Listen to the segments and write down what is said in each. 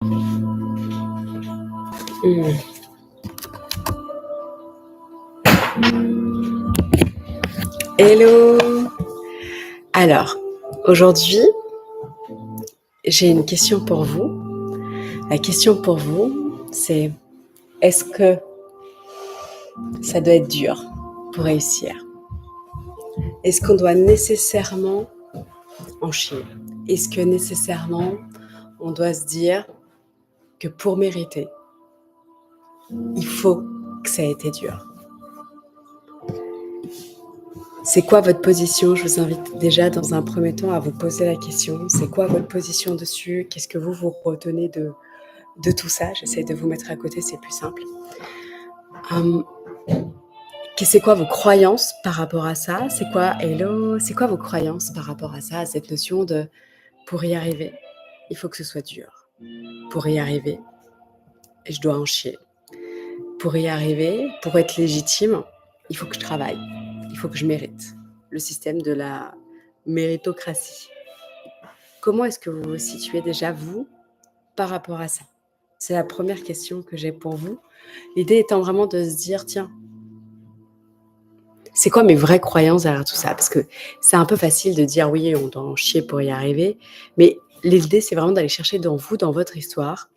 Mmh. Hello! Alors, aujourd'hui, j'ai une question pour vous. La question pour vous, c'est: est-ce que ça doit être dur pour réussir? Est-ce qu'on doit nécessairement en chier? Est-ce que nécessairement on doit se dire que pour mériter, il faut que ça ait été dur? C'est quoi votre position? Je vous invite déjà dans un premier temps à vous poser la question. C'est quoi votre position dessus? Qu'est-ce que vous retenez de tout ça? J'essaie de vous mettre à côté, c'est plus simple. C'est quoi vos croyances par rapport à ça? C'est quoi vos croyances par rapport à ça, à cette notion de pour y arriver, il faut que ce soit dur. Pour y arriver, je dois en chier. Pour y arriver, pour être légitime, il faut que je travaille. Il faut que je mérite. Le système de la méritocratie. Comment est-ce que vous vous situez déjà, vous, par rapport à ça? C'est la première question que j'ai pour vous. L'idée étant vraiment de se dire, tiens, c'est quoi mes vraies croyances derrière tout ça? Parce que c'est un peu facile de dire, oui, on doit en chier pour y arriver. Mais l'idée, c'est vraiment d'aller chercher dans vous, dans votre histoire,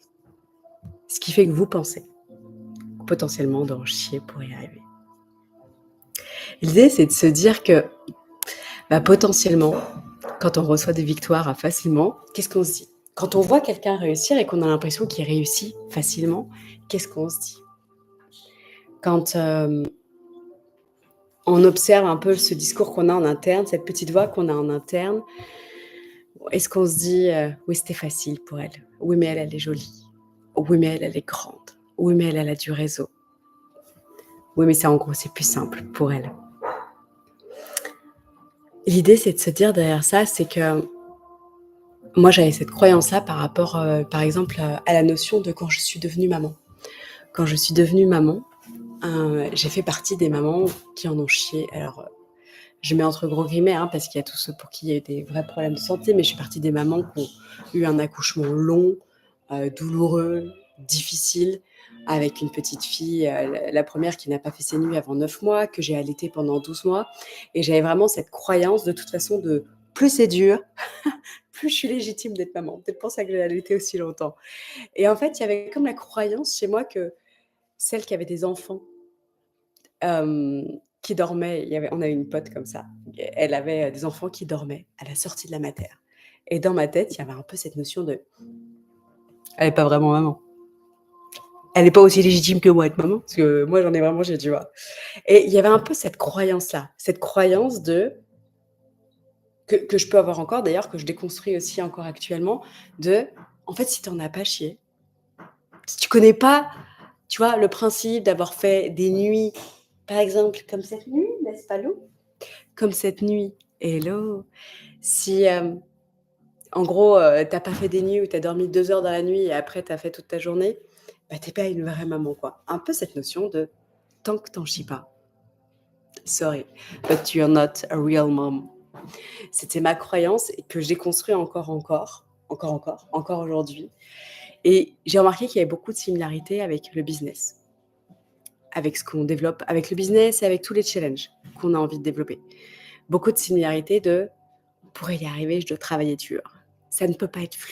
ce qui fait que vous pensez potentiellement d'en chier pour y arriver. L'idée, c'est de se dire que potentiellement, quand on reçoit des victoires facilement, qu'est-ce qu'on se dit? Quand on voit quelqu'un réussir et qu'on a l'impression qu'il réussit facilement, qu'est-ce qu'on se dit? Quand on observe un peu ce discours qu'on a en interne, cette petite voix qu'on a en interne, est-ce qu'on se dit oui, c'était facile pour elle. Oui, mais elle est jolie. Oui, mais elle est grande. Oui, mais elle a du réseau. Oui, mais ça, en gros, c'est plus simple pour elle. L'idée, c'est de se dire derrière ça, c'est que moi, j'avais cette croyance-là par rapport, par exemple, à la notion de quand je suis devenue maman. Quand je suis devenue maman, j'ai fait partie des mamans qui en ont chié. Alors, je mets entre gros guillemets, parce qu'il y a tous ceux pour qui il y a eu des vrais problèmes de santé, mais je suis partie des mamans qui ont eu un accouchement long, douloureux, difficile, avec une petite fille, la première qui n'a pas fait ses nuits avant 9 mois, que j'ai allaitée pendant 12 mois. Et j'avais vraiment cette croyance, de toute façon, de plus c'est dur, plus je suis légitime d'être maman. Peut-être pour ça que j'ai allaité aussi longtemps. Et en fait, il y avait comme la croyance chez moi que celles qui avaient des enfants qui dormaient, on avait une pote comme ça, elle avait des enfants qui dormaient à la sortie de la mater. Et dans ma tête, il y avait un peu cette notion de elle est pas vraiment maman. Elle est pas aussi légitime que moi être maman, parce que moi j'en ai vraiment chié, tu vois? Et il y avait un peu cette croyance-là, cette croyance de que je peux avoir encore d'ailleurs, que je déconstruis aussi encore actuellement, de en fait, si tu en as pas chié, si tu connais pas, tu vois, le principe d'avoir fait des nuits, par exemple, comme cette nuit, n'est-ce pas, Lou? Comme cette nuit, hello! Si, en gros, tu pas fait des nuits où tu as dormi 2 heures dans la nuit et après tu as fait toute ta journée, tu pas une vraie maman, quoi. Un peu cette notion de tant que tu en chies pas, sorry, but you're not a real mom. C'était ma croyance et que j'ai construit encore aujourd'hui. Et j'ai remarqué qu'il y avait beaucoup de similarités avec le business, avec ce qu'on développe, avec le business et avec tous les challenges qu'on a envie de développer. Beaucoup de similarités de pour y arriver, je dois travailler dur. Ça ne peut pas être